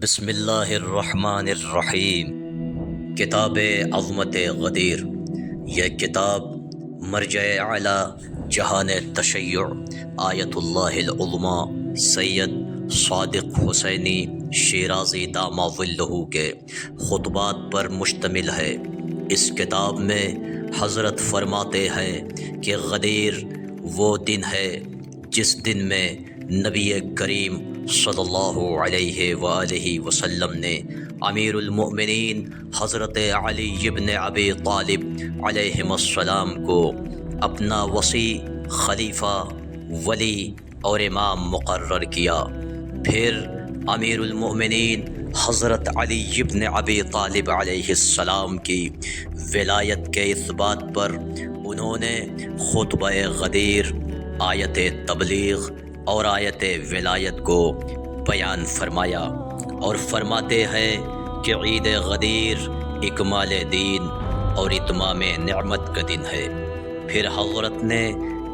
بسم اللہ الرحمن الرحیم۔ کتاب عظمت غدیر، یہ کتاب مرجع اعلی جہان تشیع آیت اللہ العظمی سید صادق حسینی شیرازی دامہ ظلہ کے خطبات پر مشتمل ہے۔ اس کتاب میں حضرت فرماتے ہیں کہ غدیر وہ دن ہے جس دن میں نبی کریم صلی اللہ علیہ وآلہ وسلم نے امیر المؤمنین حضرت علی بن ابی طالب علیہ السلام کو اپنا وصی، خلیفہ، ولی اور امام مقرر کیا۔ پھر امیر المؤمنین حضرت علی بن ابی طالب علیہ السلام کی ولایت کے اثبات پر انہوں نے خطبہ غدیر، آیت تبلیغ اور آیت ولایت کو بیان فرمایا اور فرماتے ہیں کہ عید غدیر اکمال دین اور اتمام نعمت کا دن ہے۔ پھر حضرت نے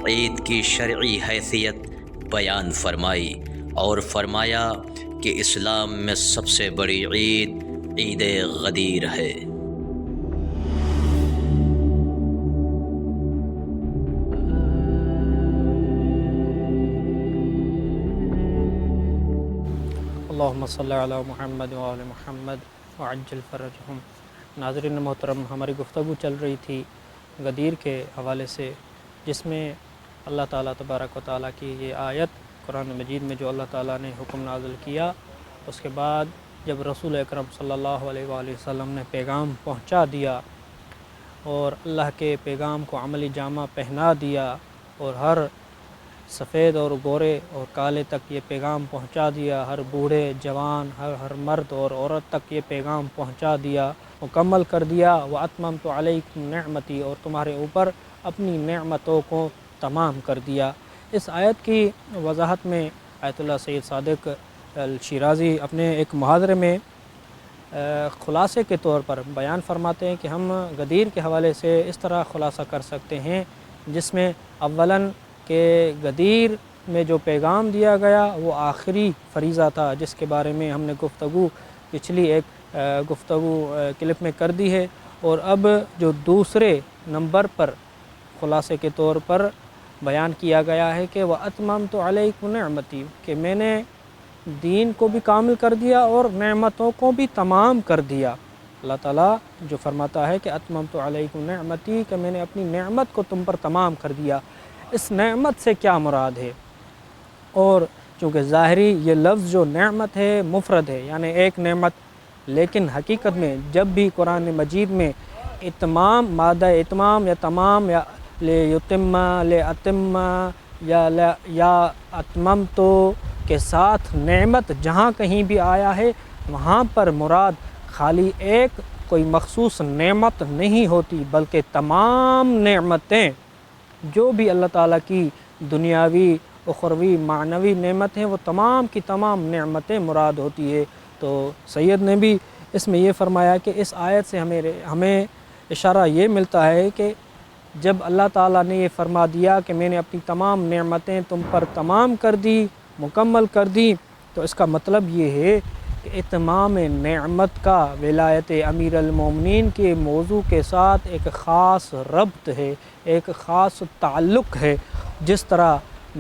عید کی شرعی حیثیت بیان فرمائی اور فرمایا کہ اسلام میں سب سے بڑی عید عید غدیر ہے۔ اللہم صلی علی محمد وآل محمد وعجل فرجہم۔ ناظرین محترم، ہماری گفتگو چل رہی تھی غدیر کے حوالے سے، جس میں اللہ تعالیٰ تبارک و تعالیٰ کی یہ آیت قرآن مجید میں جو اللہ تعالیٰ نے حکم نازل کیا، اس کے بعد جب رسول اکرم صلی اللہ علیہ وآلہ وسلم نے پیغام پہنچا دیا اور اللہ کے پیغام کو عملی جامہ پہنا دیا اور ہر سفید اور گورے اور کالے تک یہ پیغام پہنچا دیا، ہر بوڑھے جوان، ہر مرد اور عورت تک یہ پیغام پہنچا دیا، مکمل کر دیا۔ وَأَتْمَمْتُ عَلَيْكُمْ نِعْمَتِي، اور تمہارے اوپر اپنی نعمتوں کو تمام کر دیا۔ اس آیت کی وضاحت میں آیت اللہ سید صادق الشیرازی اپنے ایک محاضرے میں خلاصے کے طور پر بیان فرماتے ہیں کہ ہم غدیر کے حوالے سے اس طرح خلاصہ کر سکتے ہیں، جس میں اولاً کہ غدیر میں جو پیغام دیا گیا وہ آخری فریضہ تھا، جس کے بارے میں ہم نے گفتگو پچھلی ایک گفتگو کلپ میں کر دی ہے، اور اب جو دوسرے نمبر پر خلاصے کے طور پر بیان کیا گیا ہے کہ وَأَتْمَمْتُ عَلَيْكُمْ نِعْمَتِي، کہ میں نے دین کو بھی کامل کر دیا اور نعمتوں کو بھی تمام کر دیا۔ اللہ تعالیٰ جو فرماتا ہے کہ اتممت علیکم نعمتی، کہ میں نے اپنی نعمت کو تم پر تمام کر دیا۔ اس نعمت سے کیا مراد ہے؟ اور چونکہ ظاہری یہ لفظ جو نعمت ہے مفرد ہے، یعنی ایک نعمت، لیکن حقیقت میں جب بھی قرآن مجید میں اتمام، مادہ اتمام یا تمام یا لیتم، لاتم یا اتممتو کے ساتھ نعمت جہاں کہیں بھی آیا ہے، وہاں پر مراد خالی ایک کوئی مخصوص نعمت نہیں ہوتی، بلکہ تمام نعمتیں جو بھی اللہ تعالیٰ کی دنیاوی، اخروی، معنوی نعمت ہیں، وہ تمام کی تمام نعمتیں مراد ہوتی ہے۔ تو سید نے بھی اس میں یہ فرمایا کہ اس آیت سے ہمیں اشارہ یہ ملتا ہے کہ جب اللہ تعالیٰ نے یہ فرما دیا کہ میں نے اپنی تمام نعمتیں تم پر تمام کر دی، مکمل کر دی، تو اس کا مطلب یہ ہے کہ اتمام نعمت کا ولایت امیر المومنین کے موضوع کے ساتھ ایک خاص ربط ہے، ایک خاص تعلق ہے۔ جس طرح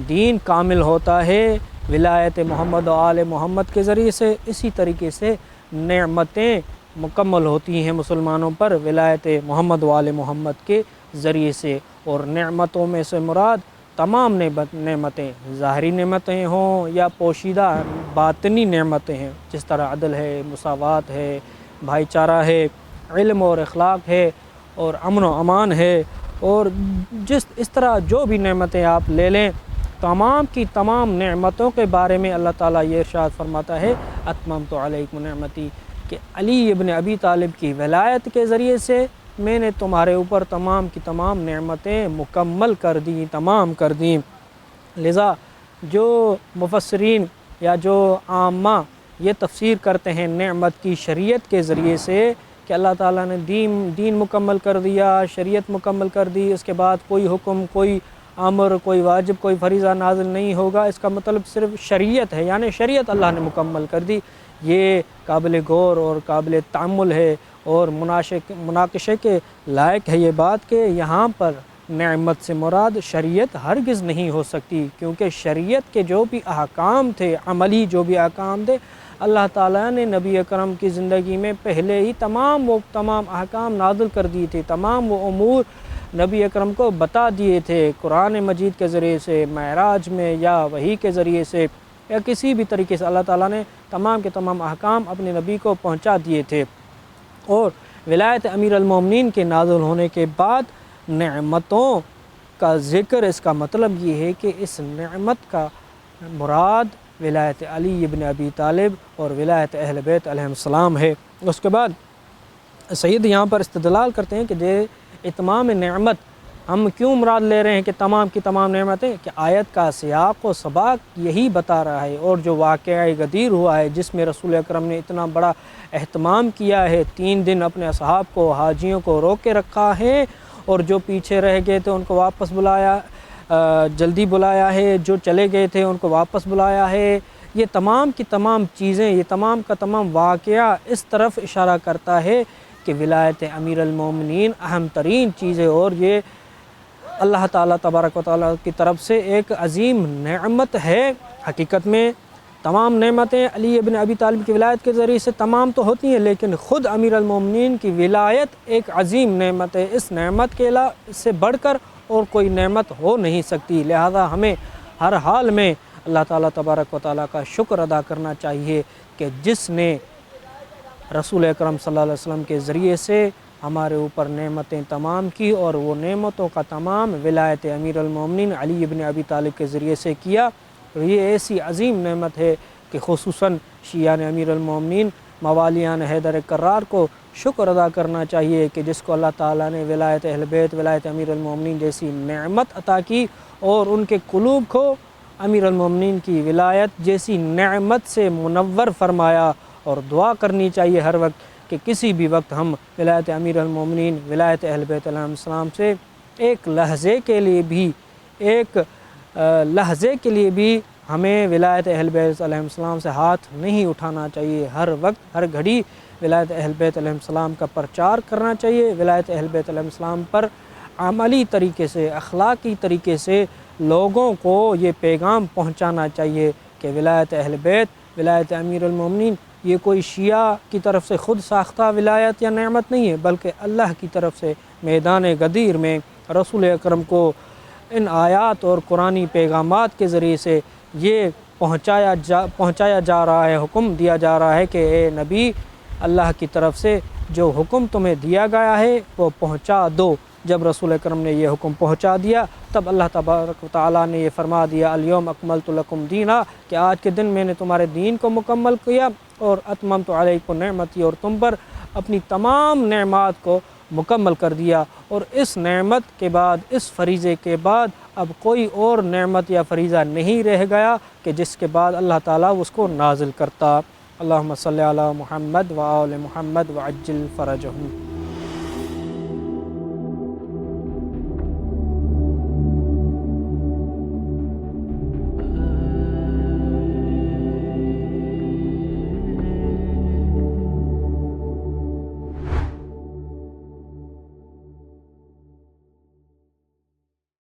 دین کامل ہوتا ہے ولایت محمد و آل محمد کے ذریعے سے، اسی طریقے سے نعمتیں مکمل ہوتی ہیں مسلمانوں پر ولایت محمد و آل محمد کے ذریعے سے۔ اور نعمتوں میں سے مراد تمام نعمتیں، ظاہری نعمتیں ہوں یا پوشیدہ باطنی نعمتیں ہیں، جس طرح عدل ہے، مساوات ہے، بھائی چارہ ہے، علم اور اخلاق ہے، اور امن و امان ہے، اور اس طرح جو بھی نعمتیں آپ لے لیں، تمام کی تمام نعمتوں کے بارے میں اللہ تعالیٰ یہ ارشاد فرماتا ہے اتممت علیکم نعمتی، کہ علی ابن ابی طالب کی ولایت کے ذریعے سے میں نے تمہارے اوپر تمام کی تمام نعمتیں مکمل کر دیں، تمام کر دیں۔ لذا جو مفسرین یا جو عامہ یہ تفسیر کرتے ہیں نعمت کی شریعت کے ذریعے سے کہ اللہ تعالیٰ نے دین مکمل کر دیا، شریعت مکمل کر دی، اس کے بعد کوئی حکم، کوئی امر، کوئی واجب، کوئی فریضہ نازل نہیں ہوگا، اس کا مطلب صرف شریعت ہے، یعنی شریعت اللہ نے مکمل کر دی، یہ قابل غور اور قابل تأمل ہے اور مناقشے کے لائق ہے یہ بات کہ یہاں پر نعمت سے مراد شریعت ہرگز نہیں ہو سکتی، کیونکہ شریعت کے جو بھی احکام تھے، عملی جو بھی احکام تھے، اللہ تعالیٰ نے نبی اکرم کی زندگی میں پہلے ہی تمام احکام نازل کر دیے تھے، تمام وہ امور نبی اکرم کو بتا دیے تھے، قرآن مجید کے ذریعے سے، معراج میں یا وحی کے ذریعے سے یا کسی بھی طریقے سے اللہ تعالیٰ نے تمام کے تمام احکام اپنے نبی کو پہنچا دیے تھے۔ اور ولایت امیر المومنین کے نازل ہونے کے بعد نعمتوں کا ذکر، اس کا مطلب یہ ہے کہ اس نعمت کا مراد ولایت علی ابن ابی طالب اور ولایت اہل بیت علیہ السلام ہے۔ اس کے بعد سید یہاں پر استدلال کرتے ہیں کہ اتمام نعمت ہم کیوں مراد لے رہے ہیں کہ تمام کی تمام نعمتیں، کہ آیت کا سیاق و سباق یہی بتا رہا ہے، اور جو واقعہ غدیر ہوا ہے جس میں رسول اکرم نے اتنا بڑا اہتمام کیا ہے، 3 دن اپنے اصحاب کو، حاجیوں کو روک کے رکھا ہے، اور جو پیچھے رہ گئے تھے ان کو واپس بلایا، جلدی بلایا ہے، جو چلے گئے تھے ان کو واپس بلایا ہے، یہ تمام کی تمام چیزیں، یہ تمام کا تمام واقعہ اس طرف اشارہ کرتا ہے کہ ولایت امیر المومنین اہم ترین چیز ہے، اور یہ اللہ تعالیٰ تبارک و تعالیٰ کی طرف سے ایک عظیم نعمت ہے۔ حقیقت میں تمام نعمتیں علی ابن ابی طالب کی ولایت کے ذریعے سے تمام تو ہوتی ہیں، لیکن خود امیر المومنین کی ولایت ایک عظیم نعمت ہے، اس نعمت کے علاوہ سے بڑھ کر اور کوئی نعمت ہو نہیں سکتی، لہذا ہمیں ہر حال میں اللہ تعالیٰ تبارک و تعالیٰ کا شکر ادا کرنا چاہیے کہ جس نے رسول اکرم صلی اللہ علیہ وسلم کے ذریعے سے ہمارے اوپر نعمتیں تمام کی، اور وہ نعمتوں کا تمام ولایت امیر المومنین علی ابن ابی طالب کے ذریعے سے کیا۔ تو یہ ایسی عظیم نعمت ہے کہ خصوصاً شیعان امیر المومنین موالیان حیدر کرار کو شکر ادا کرنا چاہیے کہ جس کو اللہ تعالیٰ نے ولایت اہل بیت، ولایت امیر المومنین جیسی نعمت عطا کی، اور ان کے قلوب کو امیر المومنین کی ولایت جیسی نعمت سے منور فرمایا۔ اور دعا کرنی چاہیے ہر وقت کہ کسی بھی وقت ہم ولایت امیر المومنین، ولایت اہل بیت علیہ السلام سے ایک لحظے کے لیے بھی ہمیں ولایت اہل بیت علیہ السلام سے ہاتھ نہیں اٹھانا چاہیے، ہر وقت ہر گھڑی ولایت اہل بیت علیہ السلام کا پرچار کرنا چاہیے، ولایت اہل بیت علیہ السلام پر عملی طریقے سے، اخلاقی طریقے سے لوگوں کو یہ پیغام پہنچانا چاہیے کہ ولایت اہل بیت، ولایت امیر المومنین یہ کوئی شیعہ کی طرف سے خود ساختہ ولایت یا نعمت نہیں ہے، بلکہ اللہ کی طرف سے میدان غدیر میں رسول اکرم کو ان آیات اور قرآنی پیغامات کے ذریعے سے یہ پہنچایا جا رہا ہے، حکم دیا جا رہا ہے کہ اے نبی، اللہ کی طرف سے جو حکم تمہیں دیا گیا ہے وہ پہنچا دو۔ جب رسول اکرم نے یہ حکم پہنچا دیا تب اللہ تبارک و تعالیٰ نے یہ فرما دیا الیوم اکملت لکم دینا، کہ آج کے دن میں نے تمہارے دین کو مکمل کیا، اور اتممت علیکم نعمتی، اور تم پر اپنی تمام نعمات کو مکمل کر دیا۔ اور اس نعمت کے بعد، اس فریضے کے بعد اب کوئی اور نعمت یا فریضہ نہیں رہ گیا کہ جس کے بعد اللہ تعالیٰ اس کو نازل کرتا۔ اللہم صلی علی محمد و آل محمد وعجل فرجہم۔